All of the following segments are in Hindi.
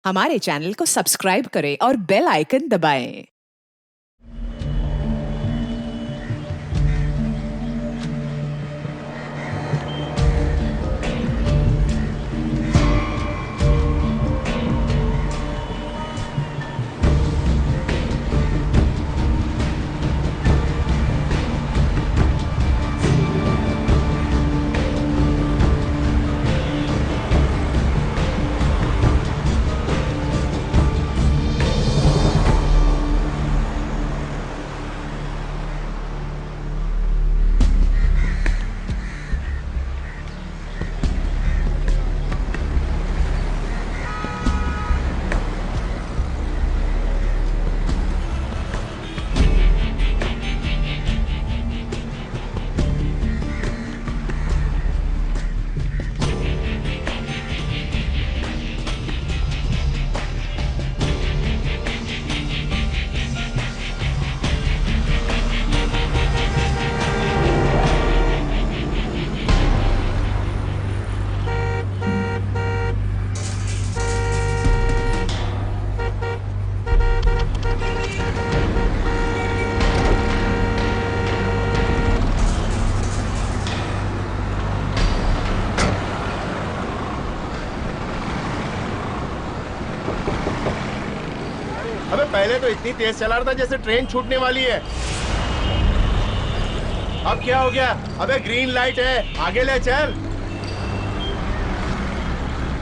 हमारे चैनल को सब्सक्राइब करें और बेल आइकन दबाएं। अबे पहले तो इतनी तेज चला रहा था जैसे ट्रेन छूटने वाली है। अब क्या हो गया? अबे ग्रीन लाइट है, आगे ले चल।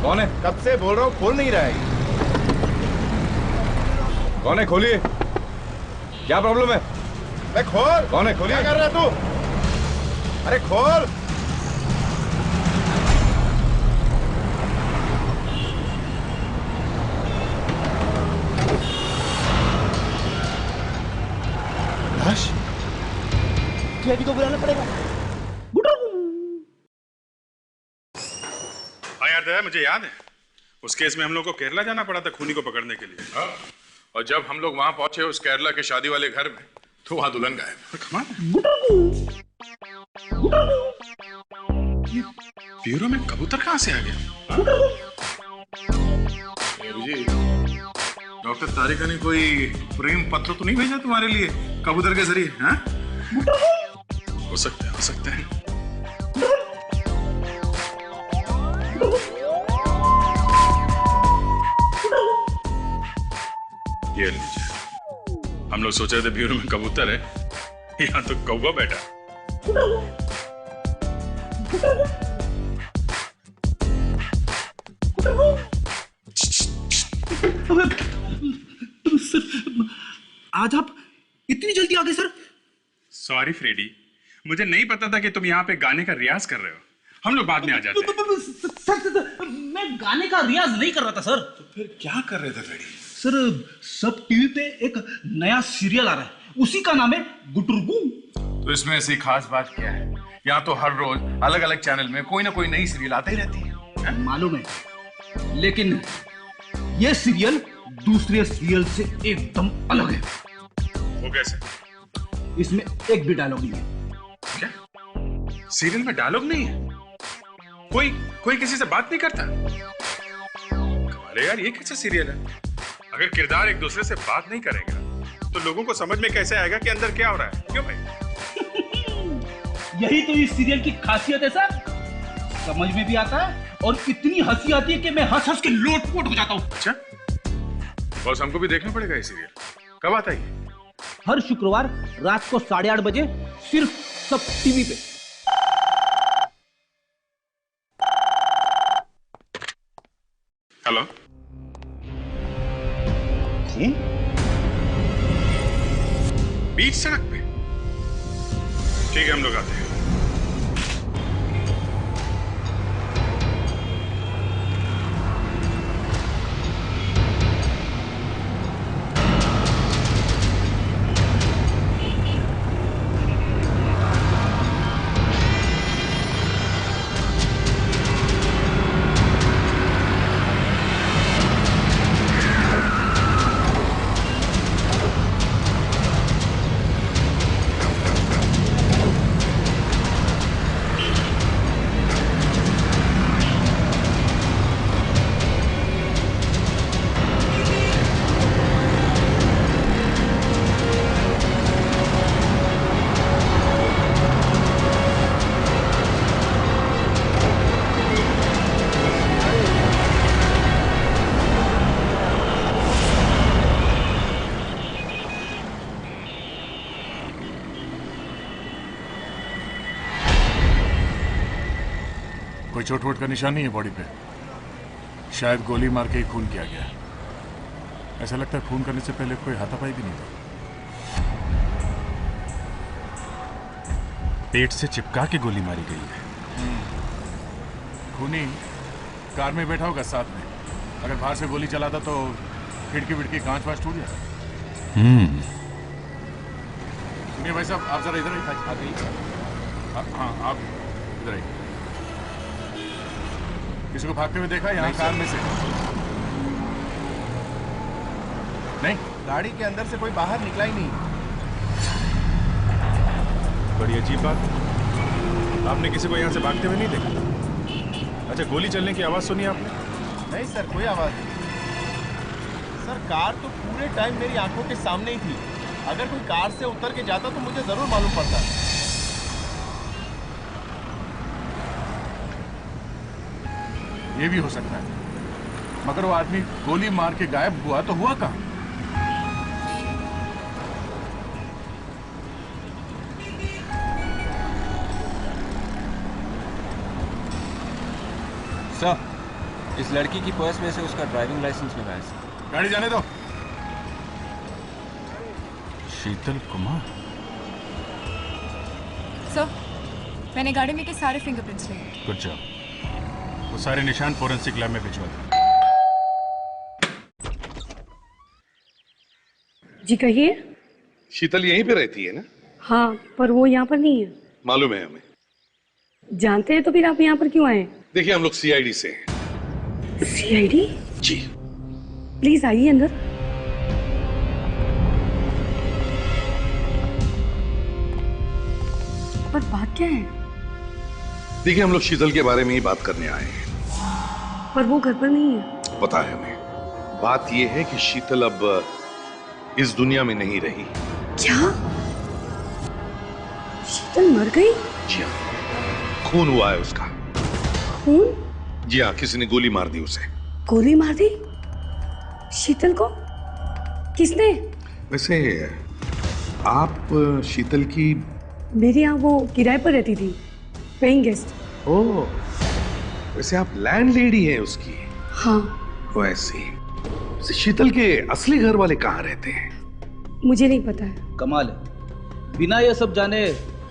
कौन है? कब से बोल रहा हूँ, खोल नहीं रहा है। कौन है? खोलिए। क्या प्रॉब्लम है? अबे खोल। कौन है? खोलिए। क्या कर रहा तू? अरे खोल। जेडी को बुलाना पड़ेगा। हाँ याद है, मुझे याद है उस केस में हम लोग को केरला जाना पड़ा था खूनी को पकड़ने के लिए। हाँ? और जब हम लोग वहां पहुंचे उस केरला के शादी वाले घर में तो वहां दुल्हन गायब। ब्यूरो में कबूतर कहाँ से आ गया? जी डॉक्टर तारिका ने कोई प्रेम पत्र तो नहीं भेजा तुम्हारे लिए कबूतर के जरिए? हाँ? हो सकता है, हो सकता है। ये लीजिए, हम लोग सोच रहे थे ब्यूरो में कबूतर है, यहाँ तो कौवा बैठा। आज आप इतनी जल्दी आ गए सर? सॉरी फ्रेडी, मुझे नहीं पता था कि तुम यहाँ पे गाने का रियाज कर रहे हो। हम लोग बाद में आ जाते हैं। सर, मैं गाने का रियाज नहीं कर रहा था सर। तो फिर क्या कर रहे थे फ्रेडी? सर सब टीवी पे एक नया सीरियल आ रहा है, उसी का नाम है गुटुरगू। तो इसमें ऐसी खास बात क्या है? यहाँ तो हर रोज अलग अलग चैनल में कोई ना कोई नई सीरियल आती ही रहती है। मालूम है, लेकिन ये सीरियल दूसरे सीरियल से एकदम अलग है। वो कैसे? इसमें एक भी डायलॉग नहीं है। क्या सीरियल में डायलॉग नहीं है? कोई कोई किसी से बात नहीं करता? कमाल है यार, ये कैसा सीरियल है? अगर किरदार एक दूसरे से बात नहीं करेगा तो लोगों को समझ में कैसे आएगा कि अंदर क्या हो रहा है? क्यों भाई? यही तो इस सीरियल की खासियत है सर। समझ में भी आता है और इतनी हंसी आती है कि मैं हंस हंस के लोटपोट हो जाता हूँ। अच्छा, बॉस हमको भी देखना पड़ेगा ये सीरियल। कब आता है? हर शुक्रवार रात को 8:30 बजे, सिर्फ सब टीवी पे। हेलो, खून बीच सड़क पे? ठीक है, हम लोग आते हैं। कोई चोट वोट का निशान नहीं है बॉडी पे। शायद गोली मार के ही खून किया गया। ऐसा लगता है खून करने से पहले कोई हाथापाई भी नहीं था। पेट से चिपका के गोली मारी गई है। खूनी कार में बैठा होगा साथ में। अगर बाहर से गोली चलाता तो खिड़की विड़की कांच वाच टूट जाता। सुनिए भाई साहब, आप जरा इधर आइए। हाँ, आप इधर आइए। किसी को भागते हुए देखा यहाँ कार में से? नहीं, गाड़ी के अंदर से कोई बाहर निकला ही नहीं। बड़ी अजीब बात। आपने किसी को यहाँ से भागते हुए नहीं देखा? अच्छा, गोली चलने की आवाज सुनी आपने? नहीं सर, कोई आवाज नहीं। सर, कार तो पूरे टाइम मेरी आंखों के सामने ही थी। अगर कोई कार से उतर के जाता तो मुझे जरूर मालूम पड़ता। ये भी हो सकता है, मगर वो आदमी गोली मार के गायब हुआ तो हुआ कहाँ? सर, इस लड़की की पर्स में से उसका ड्राइविंग लाइसेंस मिला है सर। गाड़ी जाने दो। शीतल कुमार। सर, मैंने गाड़ी में के सारे फिंगरप्रिंट्स लिए। Good job. वो सारे निशान फोरेंसिक लैब में भिजवा दो। जी कहिए। शीतल यहीं पे रहती है ना? हाँ, पर वो यहाँ पर नहीं है। मालूम है हमें। जानते हैं तो फिर आप यहाँ पर क्यों आए? देखिए, हम लोग सीआईडी से हैं। सीआईडी? जी। प्लीज आइए अंदर। पर बात क्या है? देखिए, हम लोग शीतल के बारे में ही बात करने आए हैं। पर वो घर पर नहीं है। पता है हमें। बात ये है कि शीतल अब इस दुनिया में नहीं रही। क्या? शीतल मर गई? जी हाँ, खून हुआ है उसका। खून? जी हाँ, किसी ने गोली मार दी उसे। गोली मार दी? शीतल को? किसने? वैसे आप शीतल की? मेरे यहाँ वो किराए पर रहती थी, पेइंग गेस्ट। ओह, वैसे आप लैंडलेडी हैं उसकी? हाँ। वैसे शीतल के असली घर वाले कहाँ रहते हैं? मुझे नहीं पता है। कमाल है, बिना ये सब जाने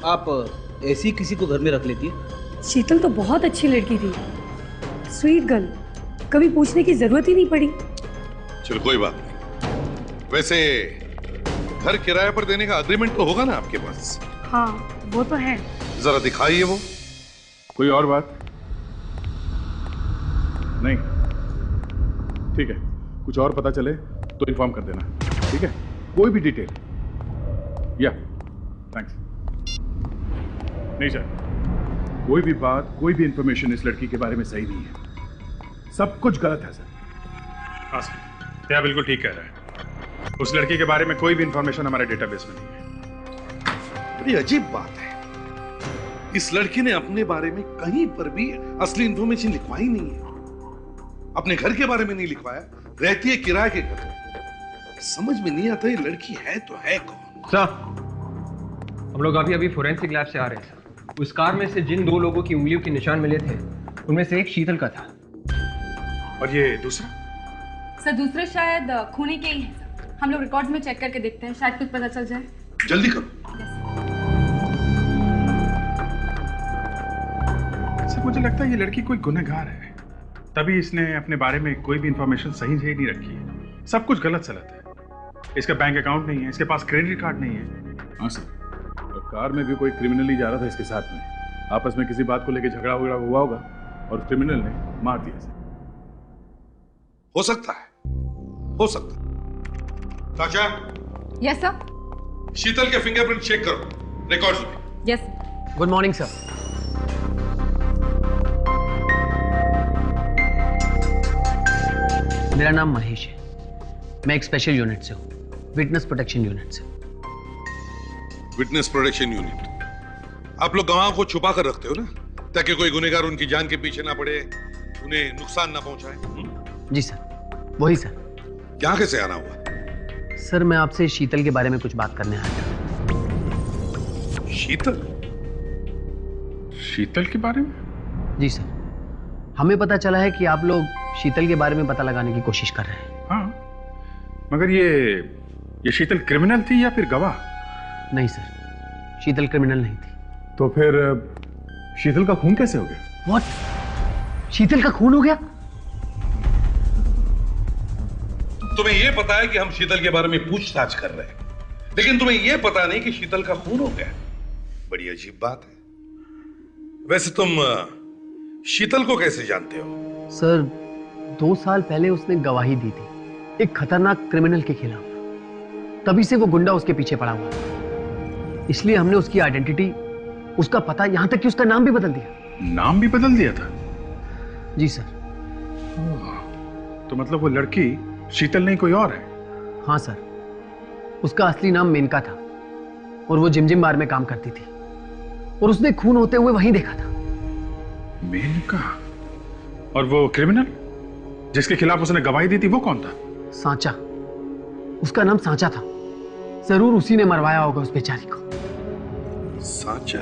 आप ऐसी किसी को घर में रख लेती है। शीतल तो बहुत अच्छी लड़की थी, स्वीट गर्ल, कभी पूछने की जरूरत ही नहीं पड़ी। चलो कोई बात नहीं। वैसे घर किराए पर देने का अग्रीमेंट तो होगा ना आपके पास? हाँ, वो तो है। जरा दिखाइए वो। कोई और बात? नहीं, ठीक है। कुछ और पता चले तो इन्फॉर्म कर देना, ठीक है? कोई भी डिटेल। या थैंक्स। नहीं सर, कोई भी बात, कोई भी इंफॉर्मेशन इस लड़की के बारे में सही नहीं है। सब कुछ गलत है सर। हाँ सर, क्या बिल्कुल ठीक कह रहा है। उस लड़की के बारे में कोई भी इंफॉर्मेशन हमारे डेटाबेस में नहीं है। बड़ी अजीब बात है, इस लड़की ने अपने बारे में कहीं पर भी असली इंफॉर्मेशन लिखवाई नहीं है। अपने घर के बारे में नहीं लिखवाया, रहती है किराए के घर। समझ में नहीं आता ये लड़की है तो है कौन? सर, हम लोग अभी फोरेंसिक लैब से आ रहे हैं सर। उस कार में से जिन 2 लोगों की उंगलियों के निशान मिले थे, उनमें से एक शीतल का था। और ये दूसरा? सर, दूसरे शायद खूनी के ही हैं सर। हम लोग रिकॉर्ड में चेक करके देखते हैं, शायद कुछ पता चल जाए। जल्दी करो। सर, मुझे लगता है ये लड़की कोई गुनहगार है, तभी इसने अपने बारे में कोई भी इंफॉर्मेशन सही से नहीं रखी है। सब कुछ गलत सलत है। इसका बैंक अकाउंट नहीं है, इसके पास क्रेडिट कार्ड नहीं है। हाँ सर, और कार में भी कोई क्रिमिनल ही जा रहा था इसके साथ में। आपस में किसी बात को लेकर झगड़ा वगड़ा हुआ होगा और क्रिमिनल ने मार दिया इसे। हो सकता है, हो सकता है। चाचा, यस सर। शीतल के फिंगरप्रिंट चेक करो रिकॉर्ड्स में। यस। Good morning sir. मेरा नाम महेश है। मैं एक स्पेशल यूनिट से हूँ, विटनेस प्रोटेक्शन यूनिट से। Witness protection unit. आप लोग गवाहों को छुपा कर रखते हो ना, ताकि कोई गुनहगार उनकी जान के पीछे ना पड़े, उन्हें नुकसान ना पहुंचाए। जी सर, वही सर। यहाँ कैसे आना हुआ? सर, मैं आपसे शीतल के बारे में कुछ बात करने आया था। शीतल? शीतल के बारे में? जी सर, हमें पता चला है कि आप लोग शीतल के बारे में पता लगाने की कोशिश कर रहे हैं। हाँ, मगर ये शीतल क्रिमिनल थी या फिर गवाह? नहीं सर, शीतल क्रिमिनल नहीं थी। तो फिर शीतल का खून कैसे हो गया? व्हाट? शीतल का खून हो गया? तुम्हें यह पता है कि हम शीतल के बारे में पूछताछ कर रहे हैं, लेकिन तुम्हें यह पता नहीं कि शीतल का खून हो गया। बड़ी अजीब बात है। वैसे तुम शीतल को कैसे जानते हो? सर, 2 साल पहले उसने गवाही दी थी एक खतरनाक क्रिमिनल के खिलाफ। तभी से वो गुंडा उसके पीछे पड़ा हुआ था। इसलिए हमने उसकी आइडेंटिटी, उसका पता, यहां तक कि उसका नाम भी बदल दिया। नाम भी बदल दिया था? जी सर। तो मतलब वो लड़की शीतल नहीं कोई और है? हाँ सर, उसका असली नाम मेनका था और वो जिम बार में काम करती थी और उसने खून होते हुए वहीं देखा था। मेनका? और वो क्रिमिनल जिसके खिलाफ उसने गवाही दी थी वो कौन था? सांचा। उसका नाम सांचा था। जरूर उसी ने मरवाया होगा उस बेचारी को। सांचा?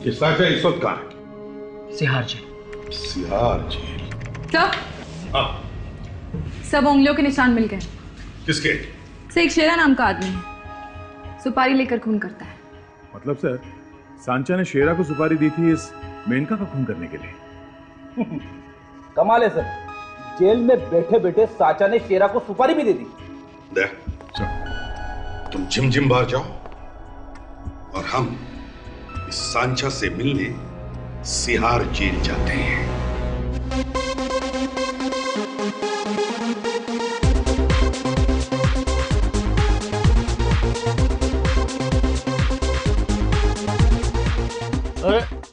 ये सांचा इस वक्त कहां है? सिहार जेल। सिहार जेल? सर, हाँ। सब उंगलियों के निशान मिल गए। किसके? से एक शेरा नाम का आदमी है, सुपारी लेकर खून करता है। मतलब सर, सांचा ने शेरा को सुपारी दी थी इस मेनका का खून करने के लिए? कमाल है सर, जेल में बैठे बैठे सांचा ने शेरा को सुपारी भी दे दी। दे, तुम जिम बार जाओ और हम इस सांचा से मिलने सिहार जेल जाते हैं।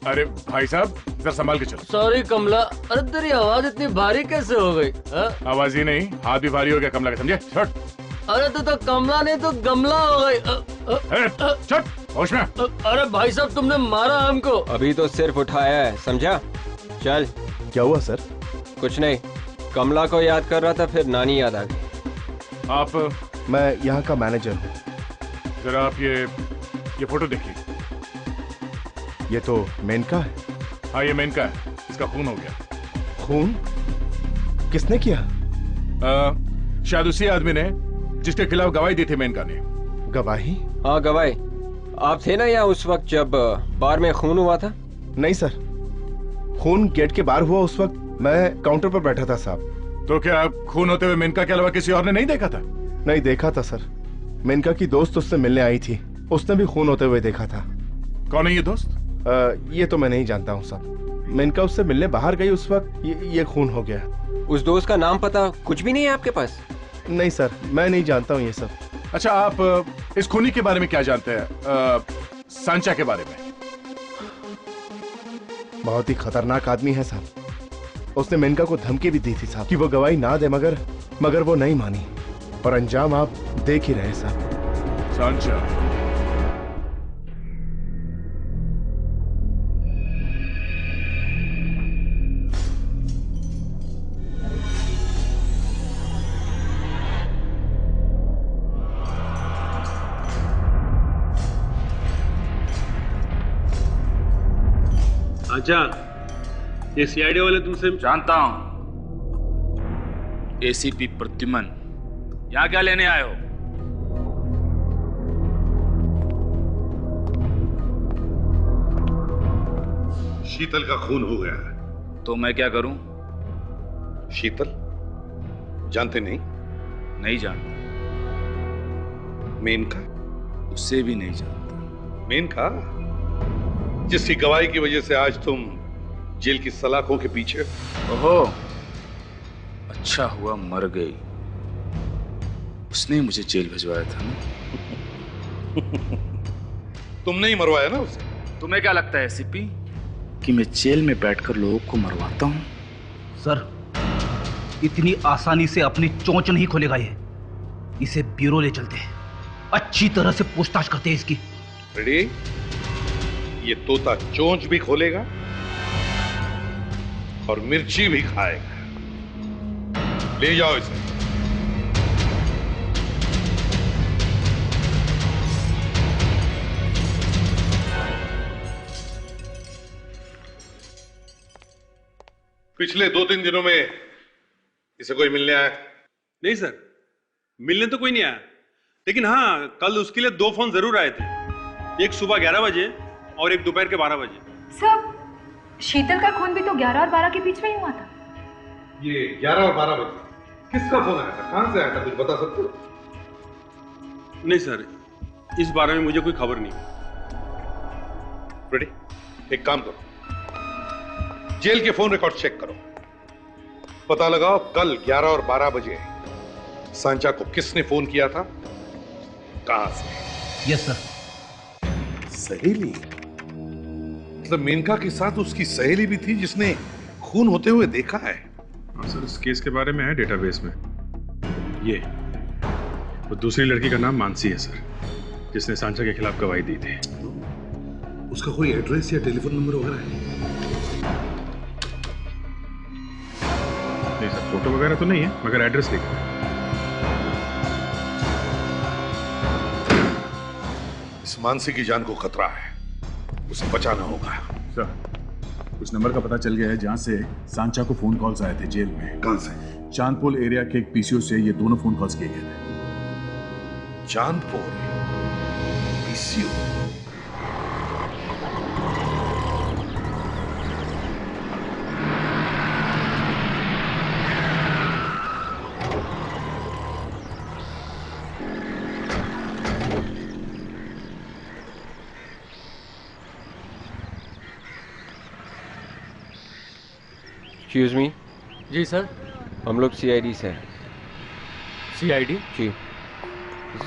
अरे भाई साहब, जरा संभाल के चलो। सॉरी कमला, अरे तेरी आवाज इतनी भारी कैसे हो गई? आवाज ही नहीं, हाथ भी भारी हो गया कमला का, समझे? छट। अरे तो कमला नहीं तो गमला हो गई। छट, होश में। अरे भाई साहब, तुमने मारा हमको। अभी तो सिर्फ उठाया है, समझा? चल। क्या हुआ सर? कुछ नहीं, कमला को याद कर रहा था, फिर नानी याद आ गई। आप? मैं यहाँ का मैनेजर हूँ। जरा आप ये फोटो देखिए। ये तो मेनका है। हाँ, ये मेनका है। इसका खून हो गया। खून? किसने किया? शायद उसी आदमी ने जिसके खिलाफ गवाही दी थी मेनका ने। गवाही? हाँ, गवाही। आप थे ना यहाँ उस वक्त जब बार में खून हुआ था? नहीं सर, खून गेट के बाहर हुआ उस वक्त मैं काउंटर पर बैठा था साहब। तो क्या खून होते हुए मेनका के अलावा किसी और ने नहीं देखा था? नहीं देखा था सर। मेनका की दोस्त उससे मिलने आई थी, उसने भी खून होते हुए देखा था। कौन है ये दोस्त? ये तो मैं नहीं जानता हूँ साहब। मेनका उससे मिलने बाहर गई उस वक्त ये खून हो गया। उस दोस्त का नाम पता कुछ भी नहीं है आपके पास? नहीं सर, मैं नहीं जानता हूँ ये सब। अच्छा, आप इस खूनी के बारे में क्या जानते हैं? सांचा के बारे में? बहुत ही खतरनाक आदमी है साहब। उसने मेनका को धमकी भी दी थी साहब कि वो गवाही ना दे, मगर वो नहीं मानी और अंजाम आप देख ही रहे साहब। सांचा? अच्छा, ये सीआईडी वाले तुमसे? जानता हूं। एसीपी प्रद्युमन, यहां क्या लेने आए हो? शीतल का खून हो गया है। तो मैं क्या करूं? शीतल जानते नहीं? नहीं जानता। मेनका? उससे भी नहीं जानता। मेनका जिसकी गवाही की वजह से आज तुम जेल की सलाखों के पीछे। ओहो, अच्छा हुआ मर गई। उसने मुझे जेल भिजवाया था ना। तुमने ही मरवाया ना उसे। तुम्हें क्या लगता है एसीपी कि मैं जेल में बैठकर लोगों को मरवाता हूं? सर, इतनी आसानी से अपनी चोंच नहीं खोलेगा ये। इसे ब्यूरो ले चलते हैं, अच्छी तरह से पूछताछ करते हैं इसकी। रेडी? ये तोता चोंच भी खोलेगा और मिर्ची भी खाएगा। ले जाओ इसे। पिछले 2-3 दिनों में इसे कोई मिलने आया? नहीं सर, मिलने तो कोई नहीं आया, लेकिन हाँ कल उसके लिए 2 फोन जरूर आए थे, एक सुबह 11 बजे और एक दोपहर के 12 बजे। सर, शीतल का खून भी तो 11 और 12 के बीच में ही हुआ था। ये 11 और 12 बजे किसका फोन आया था, कहां से आया था, कुछ बता सकते हो? नहीं सर, इस बारे में मुझे कोई खबर नहीं। रेडी, एक काम करो, जेल के फोन रिकॉर्ड चेक करो, पता लगाओ कल 11 और 12 बजे सांचा को किसने फोन किया था, कहां से। Yes sir. सहेली? मतलब मेनका के साथ उसकी सहेली भी थी जिसने खून होते हुए देखा है? हाँ सर, इस केस के बारे में है डेटाबेस में। ये वो दूसरी लड़की का नाम मानसी है सर, जिसने सांचा के खिलाफ गवाही दी थी। उसका कोई एड्रेस या टेलीफोन नंबर वगैरह है? नहीं सर, फोटो वगैरह तो नहीं है, मगर एड्रेस लिखा है। इस मानसी की जान को खतरा है, उसे बचाना होगा। सर, कुछ नंबर का पता चल गया है जहां से सांचा को फोन कॉल्स आए थे जेल में। कहां से? चांदपोल एरिया के एक पीसीओ से ये दोनों फोन कॉल्स किए गए थे। चांदपोल पीसीओ? Excuse me. जी सर। हम लोग सीआईडी से हैं। सीआईडी? जी।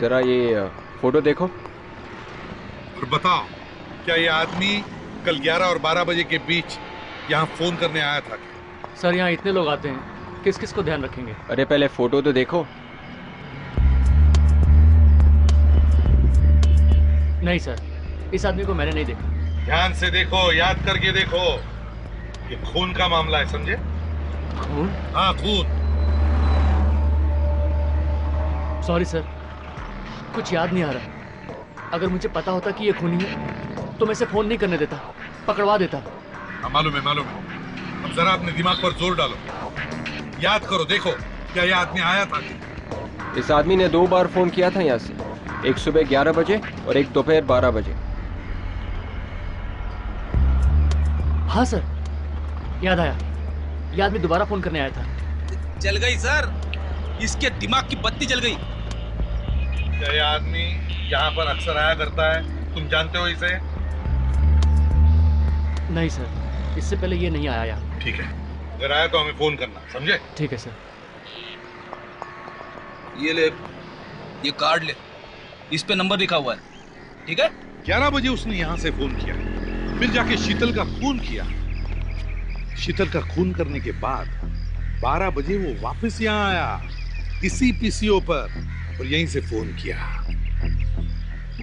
जरा ये फोटो देखो और बताओ, क्या ये आदमी कल 11 और 12 बजे के बीच यहाँ फोन करने आया था? सर, यहाँ इतने लोग आते हैं, किस किस को ध्यान रखेंगे? अरे पहले फोटो तो देखो। नहीं सर, इस आदमी को मैंने नहीं देखा। ध्यान से देखो, याद करके देखो, ये खून का मामला है, समझे? खून? हाँ, खून। सॉरी सर, कुछ याद नहीं आ रहा। अगर मुझे पता होता कि ये खूनी है तो मैं इसे फोन नहीं करने देता, पकड़वा देता। हाँ, मालूम है, मालूम है। अब जरा अपने दिमाग पर जोर डालो, याद करो, देखो क्या ये आदमी आया था? इस आदमी ने 2 बार फोन किया था यहाँ से, एक सुबह 11 बजे और एक दोपहर 12 बजे। हाँ सर, याद आया, ये आदमी दोबारा फोन करने आया था। जल गई सर, इसके दिमाग की बत्ती जल गई। क्या ये आदमी यहाँ पर अक्सर आया करता है, तुम जानते हो इसे? नहीं सर, इससे पहले ये नहीं आया यहाँ। ठीक है, अगर आया तो हमें फोन करना, समझे? ठीक है सर। ये ले, ये कार्ड ले, इस पे नंबर लिखा हुआ है, ठीक है? 11 बजे उसने यहाँ से फोन किया, फिर जाके शीतल का खून किया। शीतल का खून करने के बाद 12 बजे वो वापस यहाँ आया, इसी पीसीओ पर, और यहीं से फोन किया।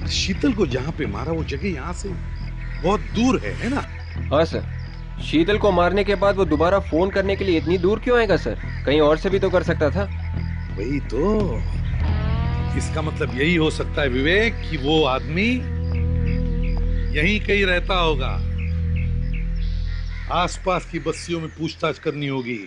शीतल को जहाँ पे मारा वो जगह यहाँ से बहुत दूर है ना? हाँ सर, शीतल को मारने के बाद वो दोबारा फोन करने के लिए इतनी दूर क्यों आएगा सर? कहीं और से भी तो कर सकता था। वही तो, इसका मतलब यही हो सकता है विवेक कि वो आदमी यहीं कहीं रहता होगा। आसपास की बस्तियों में पूछताछ करनी होगी।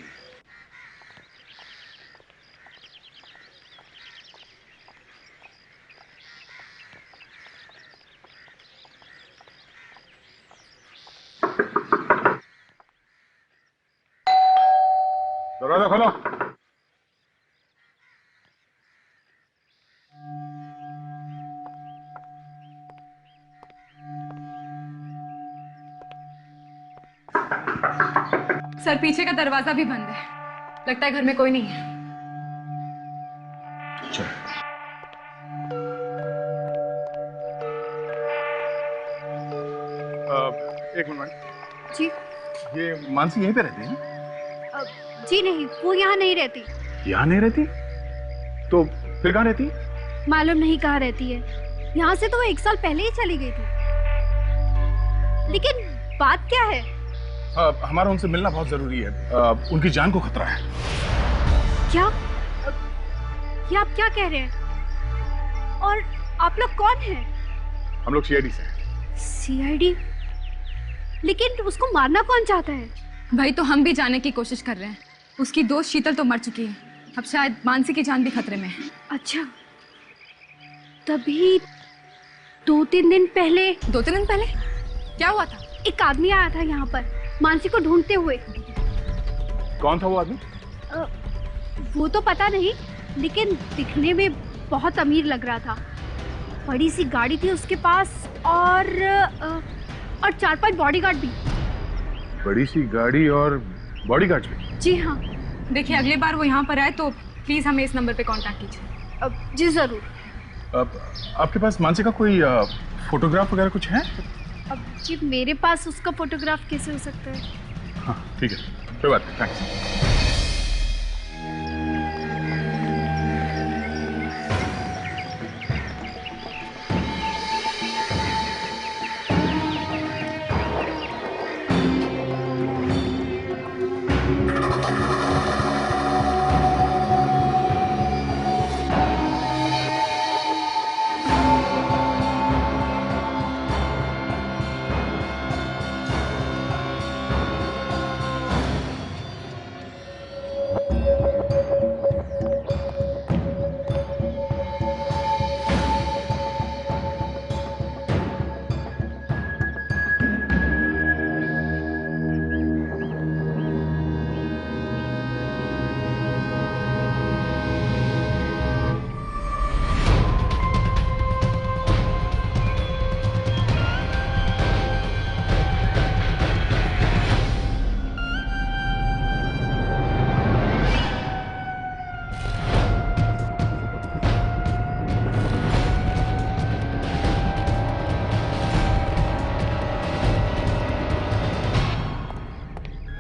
दरवाजा खोलो। सर, पीछे का दरवाजा भी बंद है, लगता है घर में कोई नहीं है। एक मिनट। जी। ये मानसी यहीं पे रहती है ना? जी नहीं, वो यहाँ नहीं रहती। यहाँ नहीं रहती? तो फिर कहाँ रहती? मालूम नहीं कहाँ रहती है। यहाँ से तो वो 1 साल पहले ही चली गई थी। लेकिन बात क्या है? हमारा उनसे मिलना बहुत जरूरी है। उनकी जान को खतरा है। क्या? ये आप क्या कह रहे हैं? और आप लोग कौन हैं? हम लोग सीआईडी से हैं। सीआईडी? लेकिन उसको मारना कौन चाहता है? भाई तो हम भी जाने की कोशिश कर रहे हैं। उसकी दोस्त शीतल तो मर चुकी है, अब शायद मानसी की जान भी खतरे में है। अच्छा, तभी 2-3 दिन पहले। 2-3 दिन पहले क्या हुआ था? एक आदमी आया था यहाँ पर मानसी को ढूंढते हुए। कौन था वो आदमी? वो तो पता नहीं, लेकिन दिखने में बहुत अमीर लग रहा था। बड़ी सी गाड़ी थी उसके पास और 4-5 बॉडीगार्ड भी। बड़ी सी गाड़ी और बॉडीगार्ड भी? जी हाँ। देखिए, अगली बार वो यहाँ पर आए तो प्लीज हमें इस नंबर पे कांटेक्ट कीजिए। जी जरूर। आपके पास मानसी का कोई फोटोग्राफ वगैरह कुछ है? अब जी मेरे पास उसका फोटोग्राफ कैसे हो सकता है? हाँ ठीक है, कोई बात नहीं, थैंक्स।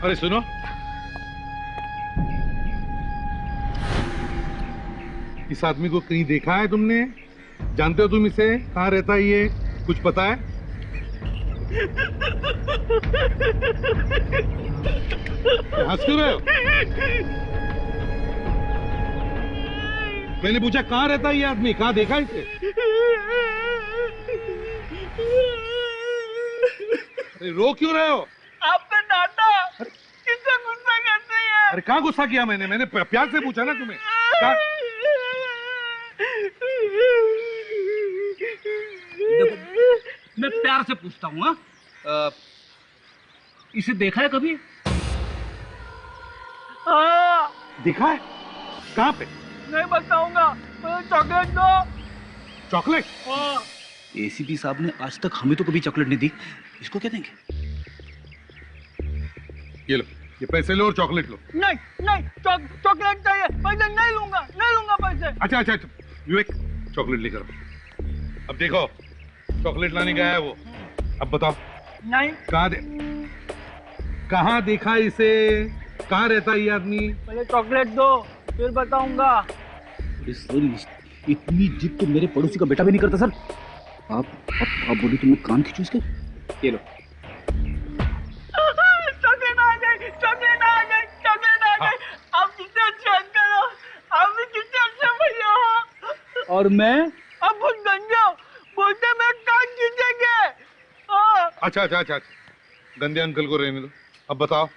अरे सुनो, इस आदमी को कहीं देखा है तुमने? जानते हो तुम इसे? कहाँ रहता है ये? कुछ पता है? हंस क्यों रहे हो? मैंने पूछा कहाँ रहता है ये आदमी, कहाँ देखा इसे? अरे रो क्यों रहे हो? आपका डाटा किससे गुस्सा करते हैं? अरे कहाँ गुस्सा किया मैंने? मैंने प्यार से पूछा ना तुम्हें। देखो, मैं प्यार से पूछता हूँ। इसे देखा है कभी? देखा है? कहाँ पे? नहीं बताऊंगा, चॉकलेट दो। चॉकलेट? एसीपी साहब ने आज तक हमें तो कभी चॉकलेट नहीं दी, इसको क्या देंगे? ये लो, ये पैसे लो और चॉकलेट लो। नहीं नहीं, चॉकलेट चाहिए, पैसे नहीं लूंगा पैसे। अच्छा अच्छा अच्छा, विवेक चॉकलेट लेकर आओ। अब देखो, चॉकलेट लाने गया है वो। अब बताओ नहीं, कहाँ देखा इसे? कहाँ रहता है ये आदमी? पहले चॉकलेट दो फिर बताऊंगा। सर, इतनी जिद तो मेरे पड़ोसी का बेटा भी नहीं करता सर। आप बोली तो मैं कान खींचू इसके। ये लो। चॉकलेट आ गई। आप कितने अच्छे अंकल हो, आप भी कितने अच्छे भैया हो। और मैं? आप बहुत गंदे हो, बोलते मैं कान खींचेंगे। अच्छा, गंदे अंकल को रहने दो। अब बताओ,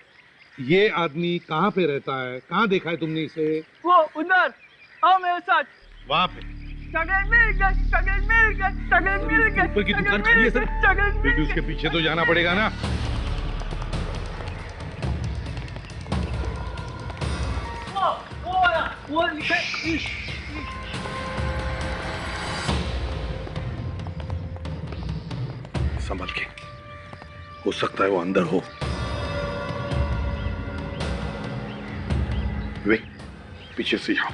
ये आदमी कहाँ पे रहता है? कहाँ देखा है तुमने इसे? वो उधर, आओ मेरे साथ। वहाँ पे? चॉकलेट मिल गया। ऊपर की दुकान खाली है सर, फिर भी उसके पीछे तो जाना पड़ेगा ना। वो लिखा संभल के, हो सकता है वो अंदर हो। वे पीछे से आओ।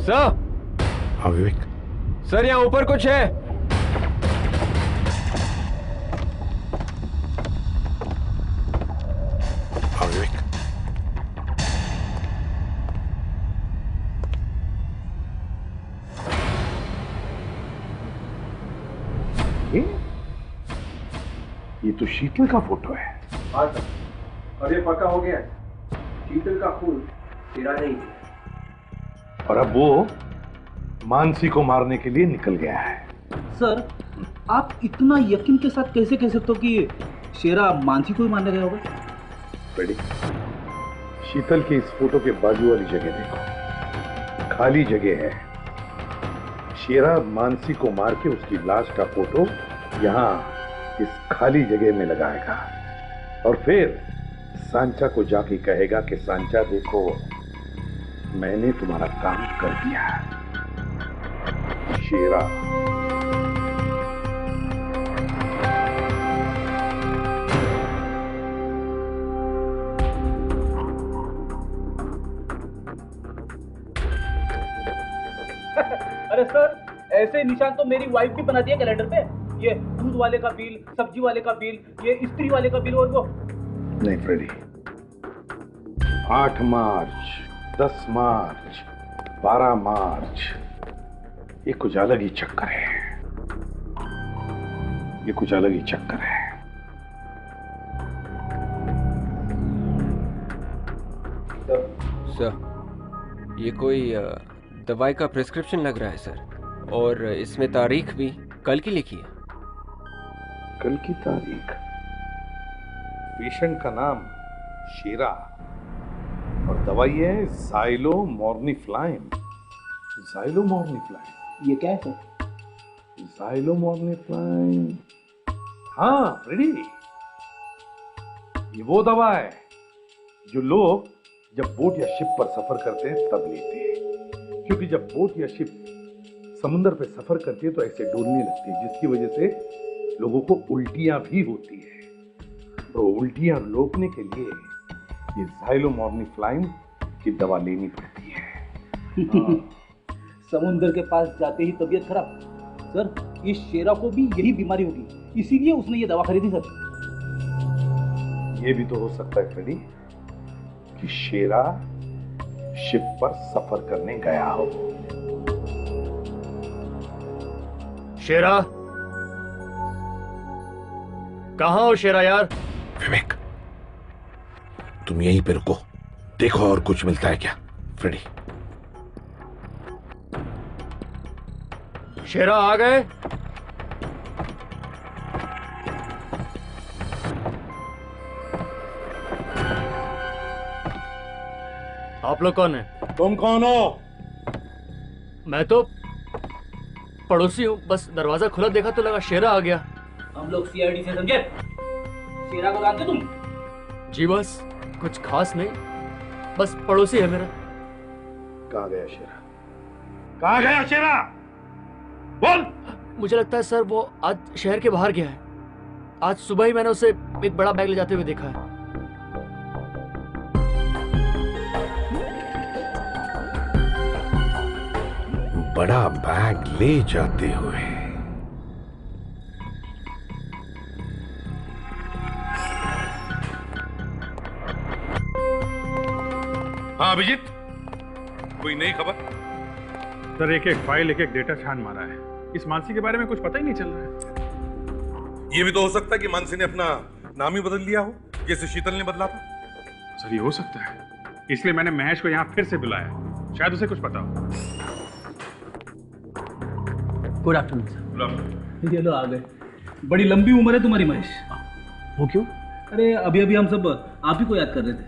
सर। हाँ विवेक। सर यहाँ ऊपर कुछ है। हाँ विवेक। ये तो शीतल का फोटो है। हाँ सर, और ये पक्का हो गया, शीतल का खून तेरा नहीं है। और अब वो मानसी को मारने के लिए निकल गया है। सर, आप इतना यकीन के साथ कैसे कह सकते हो कि शेरा मानसी को ही मारने गया होगा? बेटी, शीतल की इस फोटो के बाजू वाली जगह देखो, खाली जगह है। शेरा मानसी को मार के उसकी लाश का फोटो यहाँ इस खाली जगह में लगाएगा और फिर सांचा को जाके कहेगा कि सांचा देखो, मैंने तुम्हारा काम कर दिया। शेरा अरे सर, ऐसे निशान तो मेरी वाइफ भी बनाती है कैलेंडर पे। ये दूध वाले का बिल, सब्जी वाले का बिल, ये इस्त्री वाले का बिल और वो। नहीं फ्रेडी, 8 मार्च, 10 मार्च, 12 मार्च, ये कुछ अलग ही चक्कर है। ये कुछ अलग ही चक्कर है। सर, ये कोई दवाई का प्रिस्क्रिप्शन लग रहा है सर, और इसमें तारीख भी कल की लिखी है। कल की तारीख? पेशेंट का नाम शेरा और दवाई है ज़ाइलोमॉर्निफ्लाइन। ज़ाइलोमॉर्निफ्लाइन, ये क्या है सर? ज़ाइलोमॉर्निफ्लाइन, हाँ रेडी, ये वो दवा है जो लोग जब बोट या शिप पर सफर करते हैं तब लेते हैं, क्योंकि जब बोट या शिप समुद्र पे सफर करती है तो ऐसे डोलने लगती है, जिसकी वजह से लोगों को उल्टियां भी होती है। तो उल्टियां रोकने के लिए ये ज़ाइलोमॉर्निफ्लाइन की दवा लेनी पड़ती है। समुद्र के पास जाते ही तबीयत खराब। सर, इस शेरा को भी यही बीमारी होगी, इसीलिए उसने ये दवा खरीदी सर। ये भी तो हो सकता है फ्रेडी कि शेरा शिप पर सफर करने गया हो। शेरा, कहाँ हो शेरा यार? विवेक, तुम यहीं पे रुको, देखो और कुछ मिलता है क्या। फ्रेडी। शेरा आ गए? आप लोग कौन है? तुम कौन हो? मैं तो पड़ोसी हूँ, बस दरवाजा खुला देखा तो लगा शेरा आ गया। हम लोग सीआईडी से समझे। शेरा को जानते तुम? जी बस कुछ खास नहीं, बस पड़ोसी है मेरा। कहाँ गया शेरा? कहाँ गया शेरा? बोल। मुझे लगता है सर वो आज शहर के बाहर गया है। आज सुबह ही मैंने उसे एक बड़ा बैग ले जाते हुए देखा है। बड़ा बैग ले जाते हुए? हाँ अभिजीत, कोई नई खबर? सर, एक एक फाइल, एक एक डेटा छान मारा है। इस मानसी के बारे में कुछ पता ही नहीं चल रहा है। ये भी तो हो सकता है कि मानसी ने अपना नाम ही बदल लिया हो, जैसे शीतल ने बदला था। सर, ये हो सकता है, इसलिए मैंने महेश को यहाँ फिर से बुलाया, शायद उसे कुछ पता हो। Good afternoon sir. ये लो आ गए। बड़ी लंबी उम्र है तुम्हारी महेश। वो क्यों? अरे अभी अभी हम सब आप ही को याद कर रहे थे।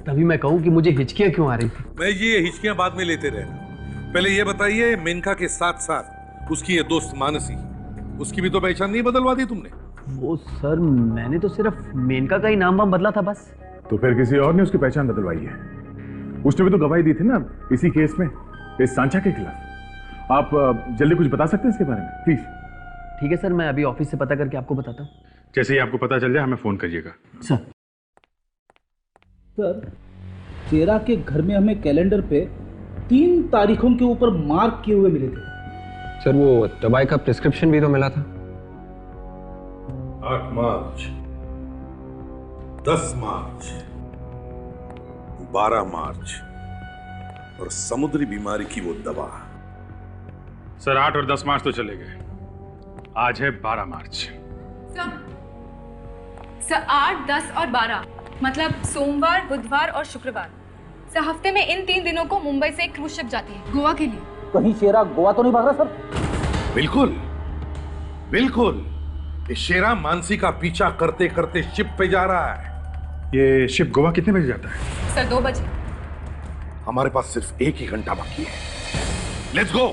तभी मैं कहूँ कि मुझे हिचकियाँ क्यों आ रही थी। मैं ये हिचकियां बाद में लेते रहना, पहले ये बताइए मेनका के साथ साथ उसकी ये दोस्त मानसी, उसकी भी तो पहचान नहीं बदलवा दी तुमने? वो सर, मैंने तो सिर्फ मेनका का ही नाम वाम बदला था बस। तो फिर किसी और ने उसकी पहचान बदलवाई है? उसने भी तो गवाही दी थी ना इसी केस में, इस सांचा के खिलाफ। आप जल्दी कुछ बता सकते हैं इसके बारे में प्लीज? ठीक है सर, मैं अभी ऑफिस से पता करके आपको बताता हूँ। जैसे ही आपको पता चल जाए हमें फोन करिएगा। सर, शेरा के घर में हमें कैलेंडर पे 3 तारीखों के ऊपर मार्क किए हुए मिले थे। सर वो दवाई का प्रिस्क्रिप्शन भी तो मिला था। 8 मार्च, 10 मार्च, 12 मार्च और समुद्री बीमारी की वो दवा। सर 8 और 10 मार्च तो चले गए, आज है 12 मार्च। सर 8, 10 और 12 मतलब सोमवार, बुधवार और शुक्रवार। सर हफ्ते में इन 3 दिनों को मुंबई से एक क्रूज शिप जाती है गोवा के लिए। कहीं शेरा गोवा तो नहीं भाग रहा सर? बिल्कुल बिल्कुल, ये शेरा मानसी का पीछा करते करते शिप पे जा रहा है। ये शिप गोवा कितने बजे जाता है? सर 2 बजे। हमारे पास सिर्फ 1 ही घंटा बाकी है। Let's go.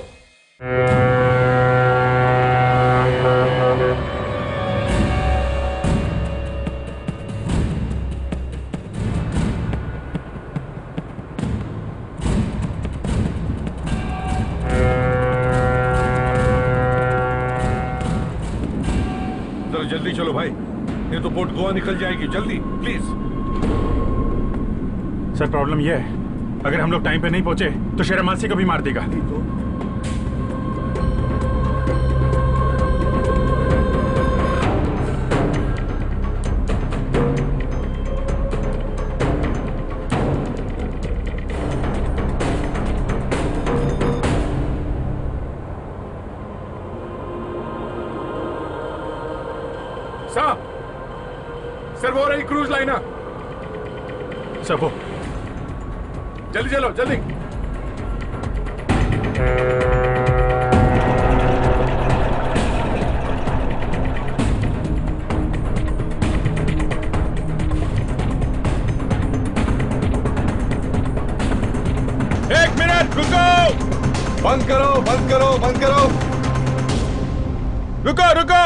जल्दी चलो भाई, ये तो बोट गोवा निकल जाएगी। जल्दी प्लीज। सर प्रॉब्लम यह है, अगर हम लोग टाइम पे नहीं पहुंचे तो शेरा मानसी को भी मार देगा। सर वो रही क्रूज लाइनर। सर वो जल्दी चलो जल्दी। एक मिनट रुको, बंद करो बंद करो बंद करो, रुको रुको।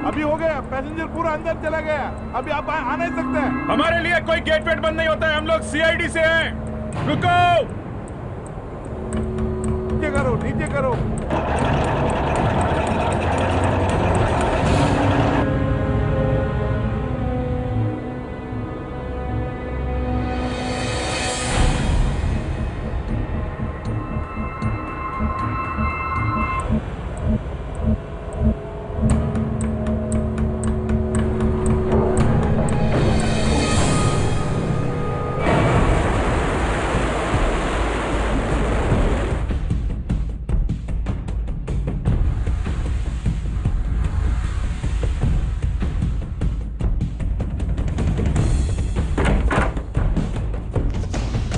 अभी हो गया, पैसेंजर पूरा अंदर चला गया, अभी आप आ नहीं सकते। हमारे लिए कोई गेट वेट बंद नहीं होता है, हम लोग सीआईडी से हैं। रुको। नीचे करो नीचे करो।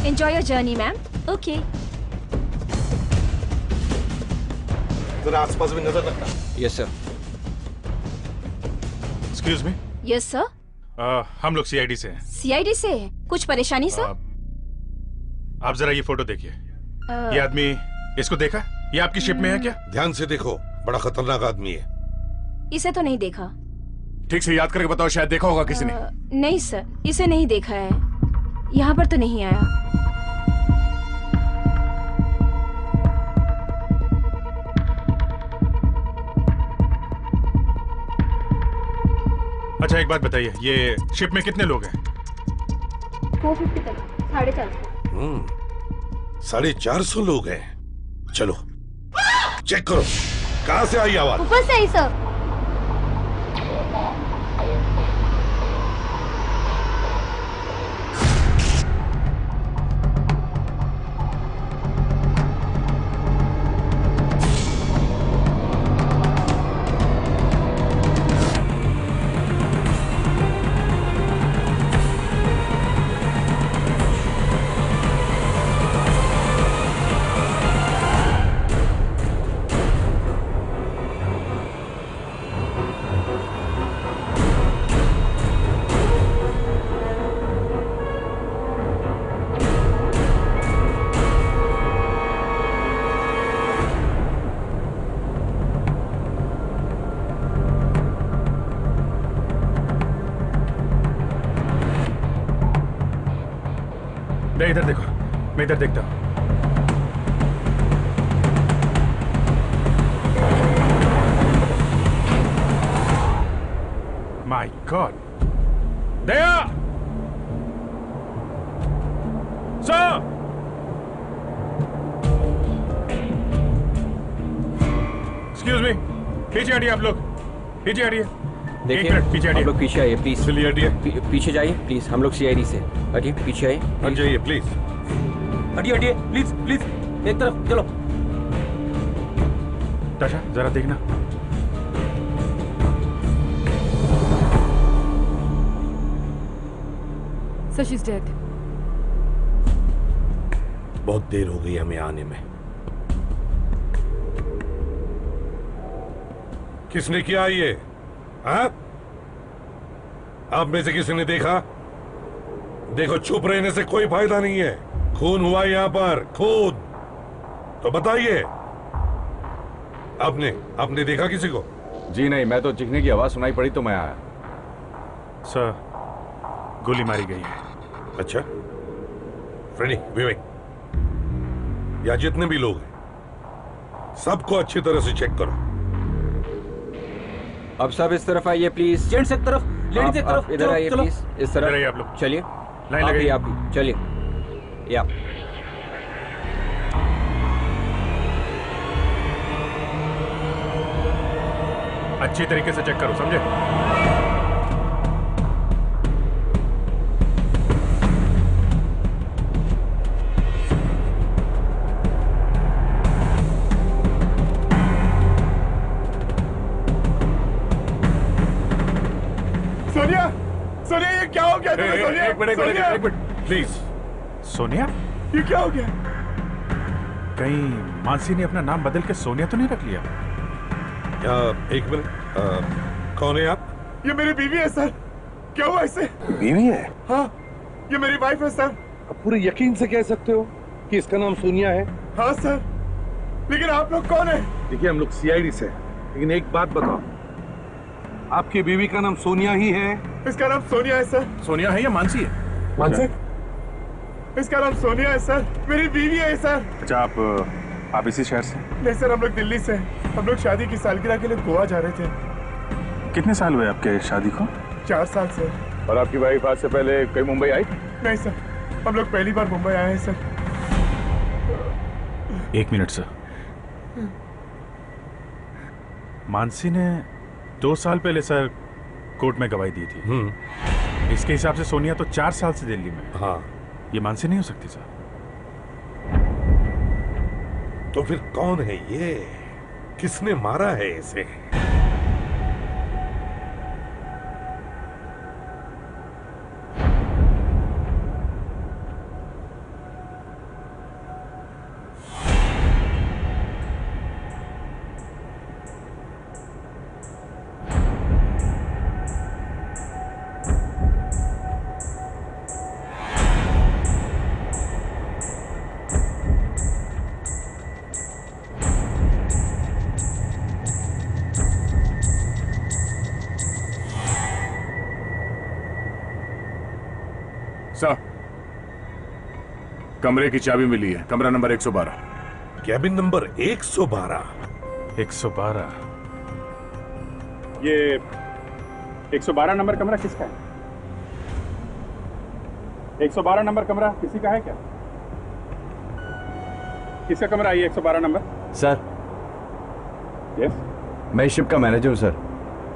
Enjoy your journey, ma'am. Okay. जरा आसपास भी नजर रखना। Yes sir. Excuse me. Yes, sir. हम लोग सीआईडी से हैं। CID से है। कुछ परेशानी सर? आप जरा ये फोटो देखिए। ये आदमी, इसको देखा? ये आपकी शिप में है क्या? ध्यान से देखो, बड़ा खतरनाक आदमी है। इसे तो नहीं देखा। ठीक से याद करके बताओ, शायद देखा होगा किसी ने। नहीं सर, इसे नहीं देखा है। यहाँ पर तो नहीं आया। अच्छा एक बात बताइए, ये शिप में कितने लोग हैं? 450 तक, 450। 450 लोग हैं। चलो चेक करो, कहां से आई आवाज? ऊपर से आई सर। इधर देखो, मैं इधर देखता हूं। माय गॉड, दया! पीछे हटिए आप लोग, पीछे हटिए। देखिए पीछे हम हटिए। लोग पीछे आइए प्लीज। चलिए हटिए। पीछे जाइए प्लीज, हम लोग सीआईडी से। हटिए पीछे आइए। हट जाइए प्लीज। हटिए हटिए प्लीज प्लीज, एक तरफ चलो। ताशा जरा देखना। So she's dead. बहुत देर हो गई हमें आने में। किसने किया ये? हाँ? आप में से किसी ने देखा? देखो, चुप रहने से कोई फायदा नहीं है। खून हुआ यहाँ पर, खून। तो बताइए, आपने देखा किसी को? जी नहीं, मैं तो चीखने की आवाज सुनाई पड़ी तो मैं आया। सर, गोली मारी गई है। अच्छा, फ्रेडी, विवेक, या जितने भी लोग हैं, सबको अच्छी तरह से चेक करो। अब सब इस तरफ आइए प्लीज। जेंट्स एक तरफ, लेडीज एक तरफ। इधर आइए प्लीज, इस तरफ। इधर आइए आप लोग। चलिए, लाइन लगाइए। आप भी चलिए। या अच्छी तरीके से चेक करो, समझे? सोनिया, सोनिया, ये क्या हो गया तुम्हें? सोनिया, एक मिनट प्लीज। सोनिया, ये क्या हो गया? कहीं मानसी ने अपना नाम बदल के सोनिया तो नहीं रख लिया? एक मिनट, कौन है आप? ये मेरी बीवी है सर। क्या हुआ इससे? बीवी है? हाँ, ये मेरी वाइफ है सर। अब पूरे यकीन से कह सकते हो कि इसका नाम सोनिया है? हाँ सर, लेकिन आप लोग कौन है? देखिए, हम लोग सीआईडी से, लेकिन एक बात बताओ, आपकी बीवी का नाम सोनिया ही है? इसका नाम सोनिया है सर। सोनिया है या मानसी है? मानसी? इसका नाम सोनिया है सर, मेरी बीवी है सर। अच्छा, आप इसी शहर से? नहीं सर, हम लोग दिल्ली से। हम लोग शादी की सालगिरह के लिए गोवा जा रहे थे। कितने साल हुए आपके शादी को? 4 साल सर। और आपकी वाइफ आज से पहले कहीं मुंबई आई? नहीं सर, हम लोग पहली बार मुंबई आए हैं सर। 1 minute sir. मानसी ने 2 साल पहले सर कोर्ट में गवाही दी थी। इसके हिसाब से सोनिया तो 4 साल से दिल्ली में। हाँ, ये मानसी नहीं हो सकती सर। तो फिर कौन है ये? किसने मारा है इसे? सर, कमरे की चाबी मिली है, कमरा नंबर 112। Cabin number 112? 112? ये 112 नंबर कमरा किसका है? 112 नंबर कमरा किसी का है क्या? किसका कमरा है ये 112 नंबर? सर, यस, मैं इस शिप का मैनेजर हूँ सर।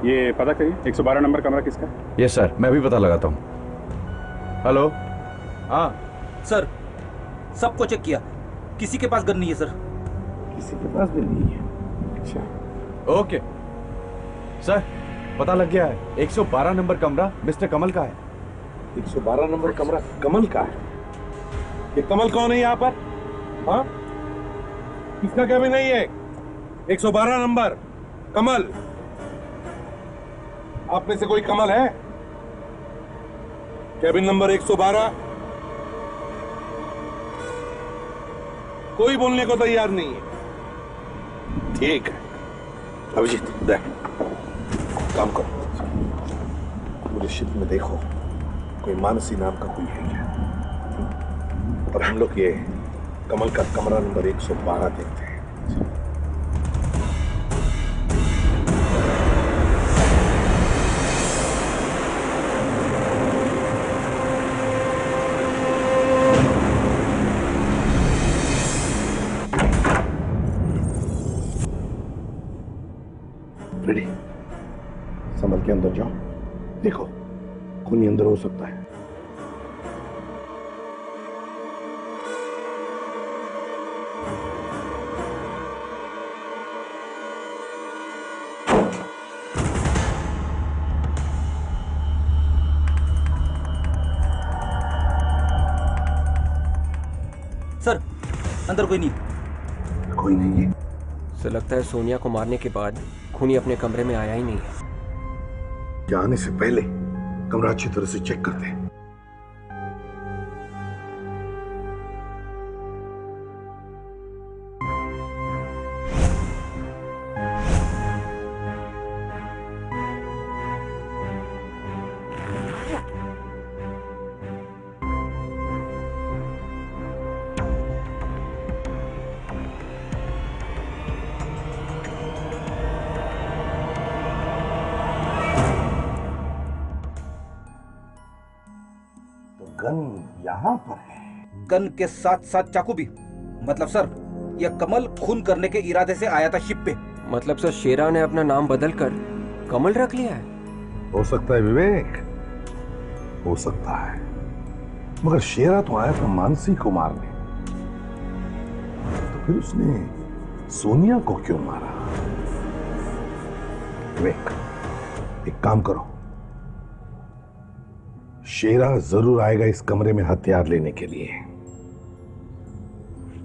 ये पता करिए 112 नंबर कमरा किसका है? यस सर, मैं भी पता लगाता हूँ। हेलो? हाँ सर, सबको चेक किया, किसी के पास गन नहीं है सर। किसी के पास भी नहीं है? अच्छा, ओके सर, पता लग गया है। 112 नंबर कमरा मिस्टर कमल का है। 112 नंबर कमरा कमल का है? ये कमल कौन है यहाँ पर? हाँ, किसका कैबिन नहीं है? 112 नंबर कमल। आप में से कोई कमल है? Cabin number 112? कोई बोलने को तैयार नहीं है। ठीक है अभिजीत, देख, काम करो, पूरे शिप में देखो कोई मानसी नाम का कोई है क्या, और हम लोग ये कमल का कमरा नंबर 112 देखते हैं। बेटी, संभल के अंदर जाओ। देखो, खूनी अंदर हो सकता है। सर, अंदर कोई नहीं। कोई नहीं है? सर, लगता है सोनिया को मारने के बाद खूनी अपने कमरे में आया ही नहीं है। जाने से पहले कमरा अच्छी तरह से चेक करते हैं। गन यहाँ पर है। गन के साथ साथ चाकू भी। मतलब सर, यह कमल खून करने के इरादे से आया था शिप पे। मतलब सर, शेरा ने अपना नाम बदलकर कमल रख लिया है। हो सकता है विवेक, हो सकता है, मगर शेरा तो आया था मानसी को मारने, तो फिर उसने सोनिया को क्यों मारा? विवेक, एक काम करो, शेरा जरूर आएगा इस कमरे में हथियार लेने के लिए।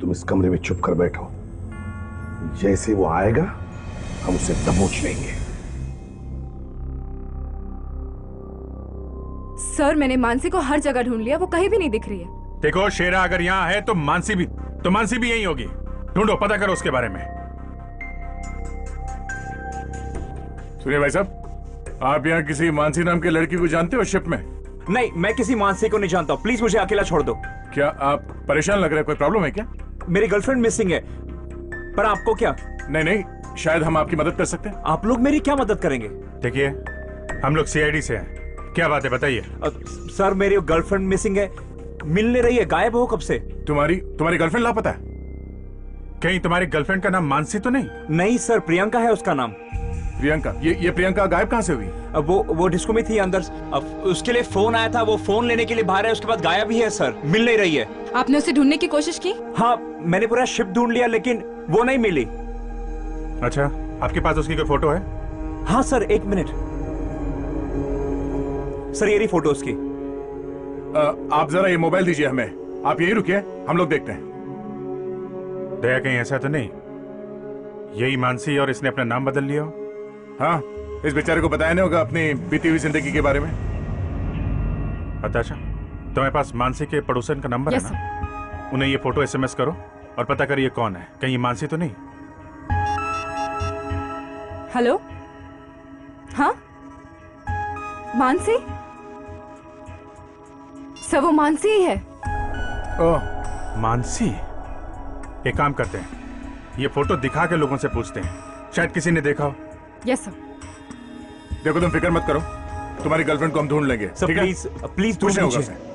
तुम इस कमरे में चुप कर बैठो, जैसे वो आएगा हम उसे दबोच लेंगे। सर, मैंने मानसी को हर जगह ढूंढ लिया, वो कहीं भी नहीं दिख रही है। देखो, शेरा अगर यहाँ है तो मानसी भी यहीं होगी। ढूंढो, पता करो उसके बारे में। सुनिए भाई साहब, आप यहाँ किसी मानसी नाम के लड़की को जानते हो शिप में? नहीं, मैं किसी मानसी को नहीं जानता। प्लीज मुझे अकेला छोड़ दो। क्या आप परेशान लग रहे हैं? कोई प्रॉब्लम है क्या? मेरी गर्लफ्रेंड मिसिंग है। पर आपको क्या? नहीं, शायद हम आपकी मदद कर सकते हैं। आप लोग मेरी क्या मदद करेंगे? देखिए, हम लोग सीआईडी से हैं। क्या बात है, बताइए। सर, मेरी गर्लफ्रेंड मिसिंग है, मिल नहीं रही है। गायब हो कब से? तुम्हारी गर्लफ्रेंड लापता है? कहीं तुम्हारी गर्लफ्रेंड का नाम मानसी तो नहीं? नहीं सर, प्रियंका है उसका नाम। प्रियंका? ये प्रियंका गायब कहां से हुई? अब वो डिस्को में थी अंदर। अब उसके लिए फोन आया था, वो फोन लेने के लिए बाहर है, उसके बाद गायब ही है सर, मिल नहीं रही है। आपने उसे ढूंढने की कोशिश की? हाँ, मैंने पूरा शिप ढूंढ लिया लेकिन वो नहीं मिली। अच्छा, आपके पास उसकी कोई फोटो है? हाँ सर, एक मिनट सर, ये रही फोटो उसकी। आप जरा ये मोबाइल दीजिए हमें। आप यही रुकिए, हम लोग देखते हैं। दया, कहीं ऐसा तो नहीं यही मानसी और इसने अपना नाम बदल लिया हो? हाँ, इस बेचारे को बताया नहीं होगा अपनी बीती हुई जिंदगी के बारे में। अच्छा, तुम्हारे पास मानसी के पड़ोसन का नंबर है ना? उन्हें ये फोटो SMS करो और पता करिए कौन है। कहीं ये मानसी तो नहीं? हेलो, हाँ मानसी? सर, वो मानसी ही है। ओह, मानसी। एक काम करते हैं, ये फोटो दिखा के लोगों से पूछते हैं, शायद किसी ने देखा हो। Yes sir. देखो, तुम फिक्र मत करो, तुम्हारी गर्लफ्रेंड को हम ढूंढ लेंगे। सर प्लीज पूछने होगा उसे।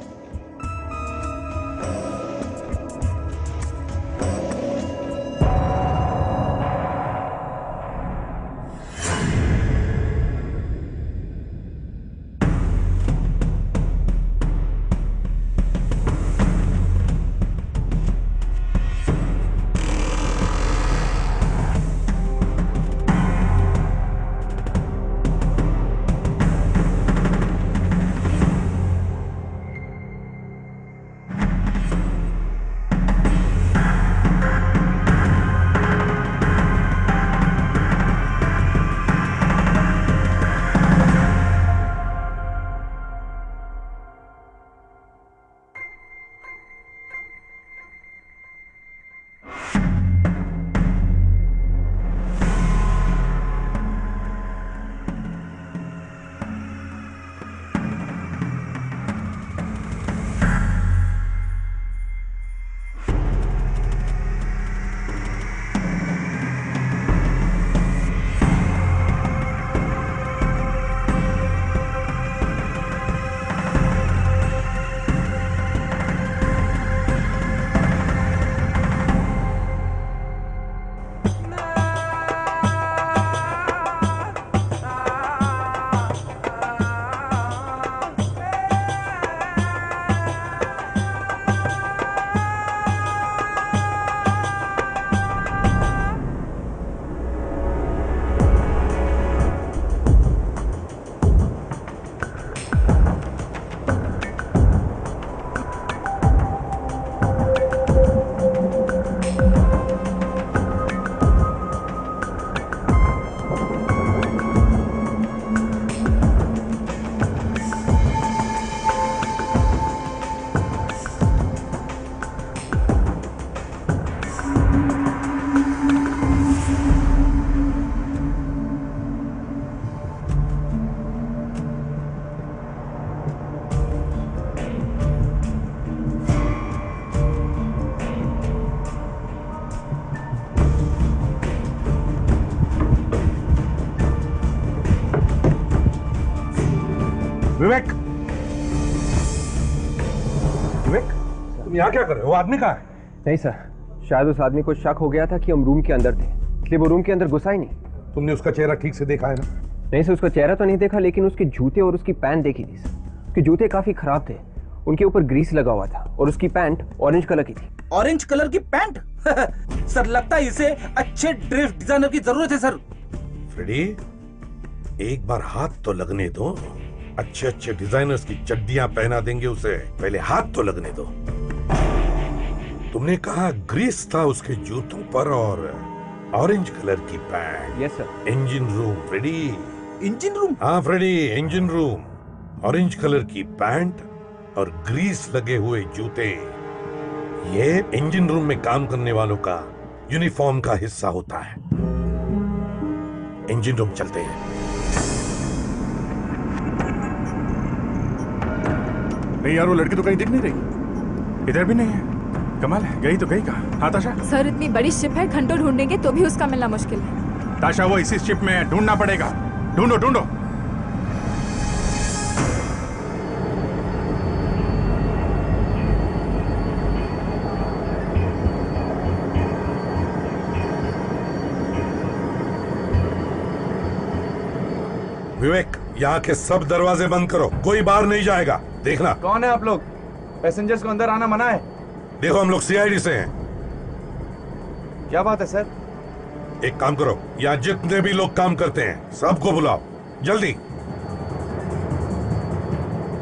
विवेक, विवेक, तुम यहाँ क्या कर रहे हो? वो आदमी कहाँ है? नहीं सर, शायद उस आदमी को शक हो गया था कि हम रूम के अंदर थे, इसलिए वो रूम के अंदर घुसा ही नहीं। तुमने उसका चेहरा ठीक से देखा है ना? नहीं सर, उसका चेहरा तो नहीं देखा, लेकिन उसके जूते और उसकी पैंट देखी थी सर। उसके जूते काफी खराब थे, उनके ऊपर ग्रीस लगा हुआ था और उसकी पैंट ऑरेंज कलर की थी। ऑरेंज कलर की पैंट? सर लगता है इसे अच्छे ड्रेस डिजाइनर की जरूरत है सर। फ्रेडी, एक बार हाथ तो लगने दो। अच्छे अच्छे डिजाइनर्स की चड्डियां पहना देंगे उसे, पहले हाथ तो लगने दो। तुमने कहा ग्रीस था उसके जूतों पर और ऑरेंज कलर की pant. Yes sir. Engine room Freddy. Engine room? हाँ Freddy, engine room. Orange colour की पैंट और ग्रीस लगे हुए जूते, ये इंजन रूम में काम करने वालों का यूनिफॉर्म का हिस्सा होता है। इंजन रूम चलते हैं। नहीं यार, वो लड़की तो कहीं दिख नहीं रही, इधर भी नहीं है। कमाल है, गई तो गई कहाँ? हाँ ताशा? सर इतनी बड़ी शिप है, घंटों ढूंढेंगे तो भी उसका मिलना मुश्किल है। ताशा, वो इसी शिप में है, ढूंढना पड़ेगा। ढूंढो ढूंढो। विवेक, यहाँ के सब दरवाजे बंद करो, कोई बाहर नहीं जाएगा। देखना। कौन है आप लोग? पैसेंजर्स को अंदर आना मना है। देखो, हम लोग सीआईडी से हैं। क्या बात है सर? एक काम करो, यहाँ जितने भी लोग काम करते हैं सबको बुलाओ, जल्दी।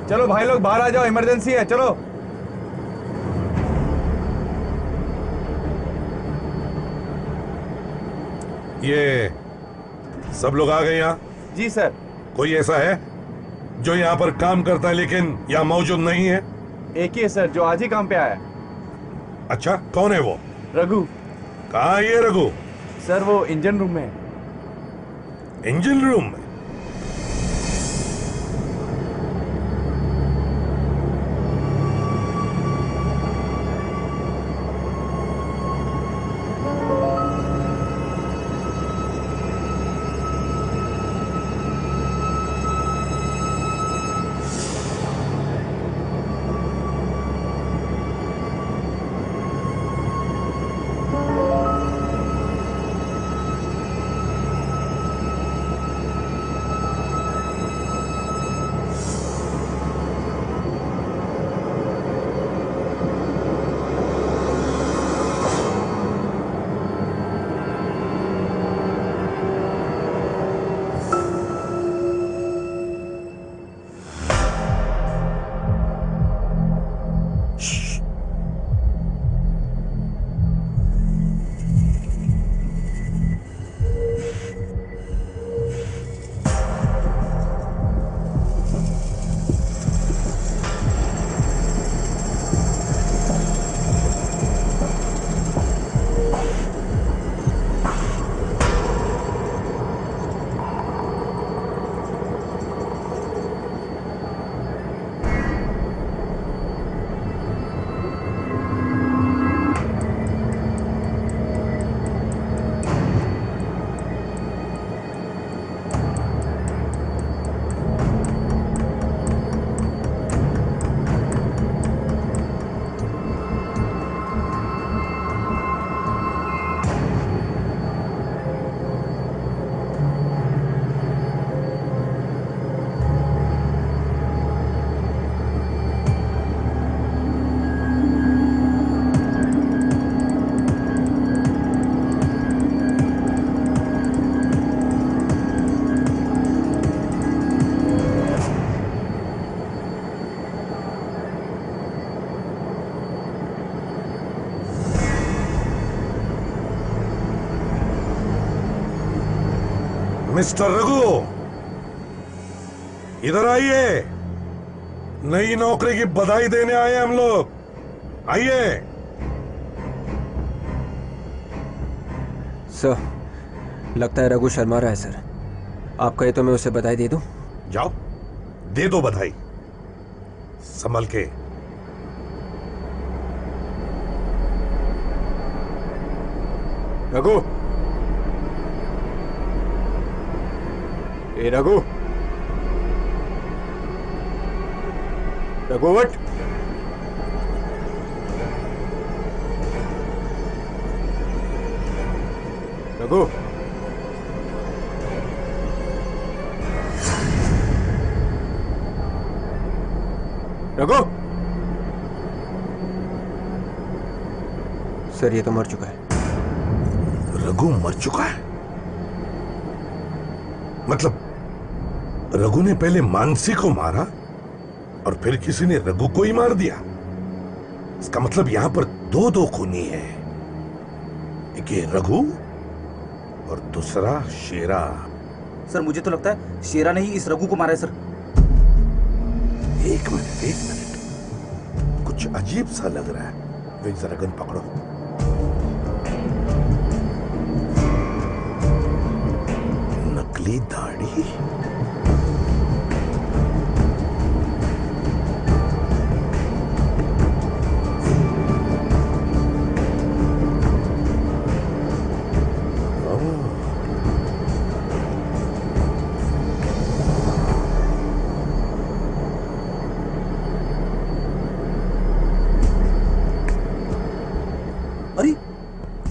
चलो भाई लोग बाहर आ जाओ, इमरजेंसी है, चलो। ये सब लोग आ गए यहाँ? जी सर। कोई ऐसा है जो यहाँ पर काम करता है लेकिन यहाँ मौजूद नहीं है? एक ही है सर, जो आज ही काम पे आया। अच्छा, कौन है वो? रघु। कहाँ है ये रघु? सर वो इंजन रूम में है। इंजन रूम में? मिस्टर रघु, इधर आइए। नई नौकरी की बधाई देने आए हम लोग, आइए। सर, लगता है रघु शर्मा रहा है सर। आप कहे तो मैं उसे बधाई दे दूं? जाओ, दे दो बधाई, संभल के। रघु, ए रघु, रघुवट, रघु, रघु। सर ये तो मर चुका है। रघु मर चुका है? मतलब रघु ने पहले मानसी को मारा और फिर किसी ने रघु को ही मार दिया? इसका मतलब यहां पर दो खूनी हैं, एक ये रघु और दूसरा शेरा। सर मुझे तो लगता है शेरा ने ही इस रघु को मारा है सर। एक मिनट, कुछ अजीब सा लग रहा है। वे जरा गन पकड़ो। नकली दाढ़ी,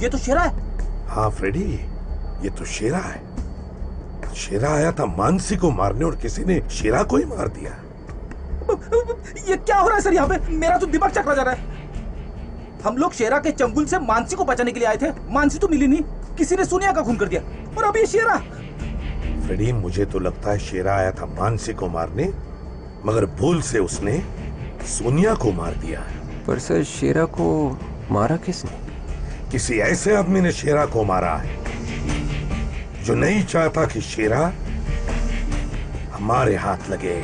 ये तो शेरा है। हाँ फ्रेडी, ये तो शेरा है। शेरा आया था मानसी को मारने और किसी ने शेरा को ही मार दिया। ये क्या हो रहा है सर यहाँ पे? मेरा तो दिमाग चकरा जा रहा है। हम लोग शेरा के चंगुल से मानसी को बचाने के लिए आए थे, मानसी तो मिली नहीं, किसी ने सोनिया का खून कर दिया और अभी शेरा। फ्रेडी मुझे तो लगता है शेरा आया था मानसी को मारने, मगर भूल से उसने सोनिया को मार दिया। पर सर शेरा को मारा किसने? किसी ऐसे आदमी ने शेरा को मारा है जो नहीं चाहता कि शेरा हमारे हाथ लगे।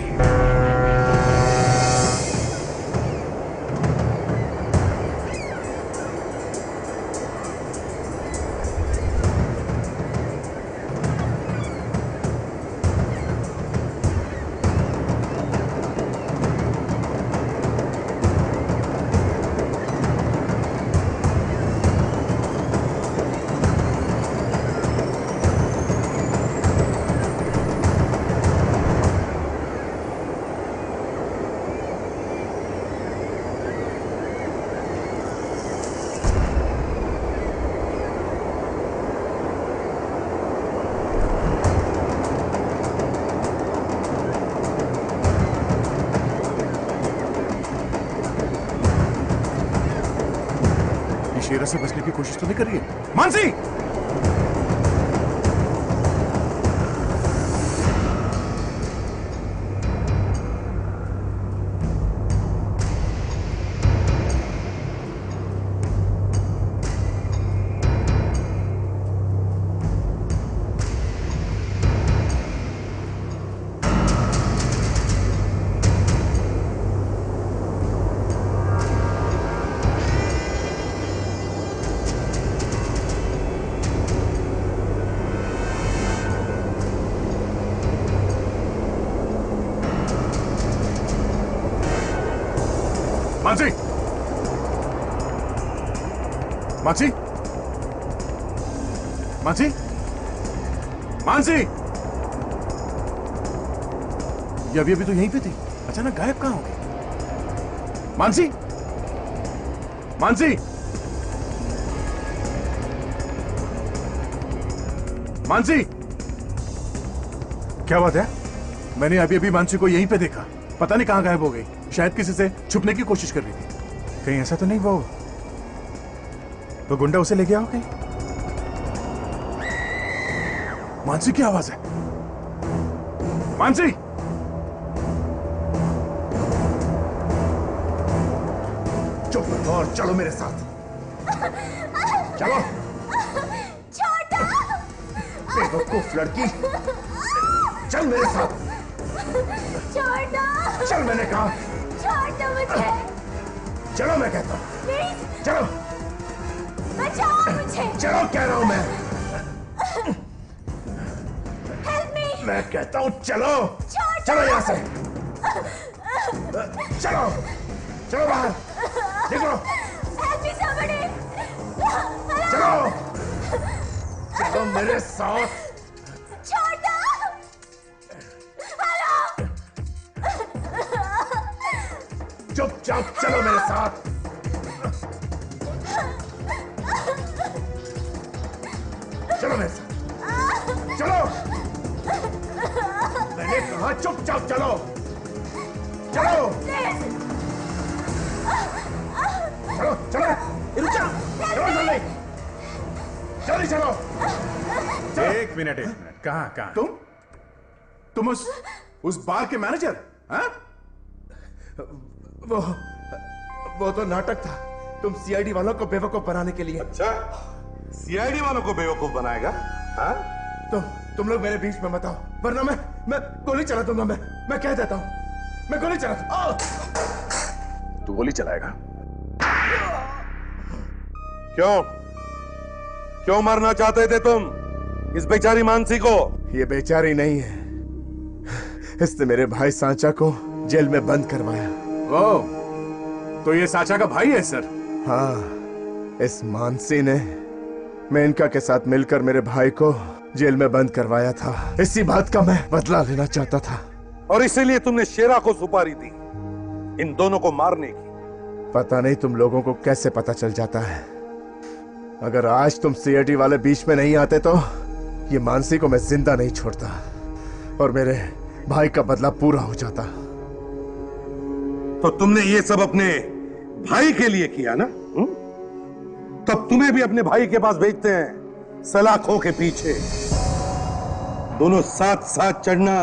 शेरा से बचने की कोशिश तो नहीं कर रही है? मानसी! मानसी! मानसी! मानसी! मानसी! ये अभी तो यहीं पे थी, अचानक गायब कहां हो गई? मानसी! मानसी! मानसी! क्या बात है? मैंने अभी मानसी को यहीं पे देखा, पता नहीं कहां गायब हो गई। शायद किसी से छुपने की कोशिश कर रही थी। कहीं ऐसा तो नहीं वो गुंडा उसे ले गया हो कहीं? मानसी की आवाज है। मानसी! चुप रहो और चलो मेरे साथ। चलो। छोटा! बेवकूफ लड़की, चल मेरे साथ। छोटा! चल मैंने कहा। छोड़ मुझे। चलो मैं कहता हूँ। प्लीज। चलो। बचाओ मुझे। चलो कह रहा हूँ मैं। Help me. मैं कहता हूँ चलो। छोड़। चलो यहाँ से। चलो। चलो बाहर। निकलो। Help me somebody. चलो। चलो मेरे साथ। छोटा। हेलो। चुपचाप चलो मेरे साथ। चलो मेरे साथ, चलो। मैंने कहा चुपचाप चलो, चलो। चलो चलो, रुक जा, चलो जल्दी, जल्दी चलो। एक मिनट, कहाँ? तुम उस बार के मैनेजर? हाँ? वो तो नाटक था, तुम सीआईडी वालों को बेवकूफ बनाने के लिए। अच्छा, सीआईडी वालों को बेवकूफ बनाएगा? हाँ? तुम लोग मेरे बीच में मत आओ, वरना मैं गोली चला दूंगा। मैं कह देता हूँ, मैं गोली चला दूंगा। तू गोली चलाएगा? क्यों मारना चाहते थे तुम इस बेचारी मानसी को? ये बेचारी नहीं है, इसने मेरे भाई सांचा को जेल में बंद करवाया। ओ, तो ये सांचा का भाई है सर? हाँ, इस मानसी ने मेनका के साथ मिलकर मेरे भाई को जेल में बंद करवाया था। इसी बात का मैं बदला लेना चाहता था, और इसीलिए तुमने शेरा को सुपारी दी इन दोनों को मारने की। पता नहीं तुम लोगों को कैसे पता चल जाता है। अगर आज तुम सीआईडी वाले बीच में नहीं आते तो ये मानसी को मैं जिंदा नहीं छोड़ता और मेरे भाई का बदला पूरा हो जाता। तो तुमने ये सब अपने भाई के लिए किया ना? तब तुम्हें भी अपने भाई के पास भेजते हैं सलाखों के पीछे, दोनों साथ साथ चढ़ना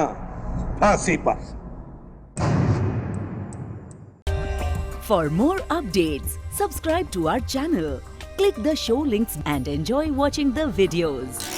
फांसी पर। For more updates, subscribe to our channel, click the show links and enjoy watching the videos.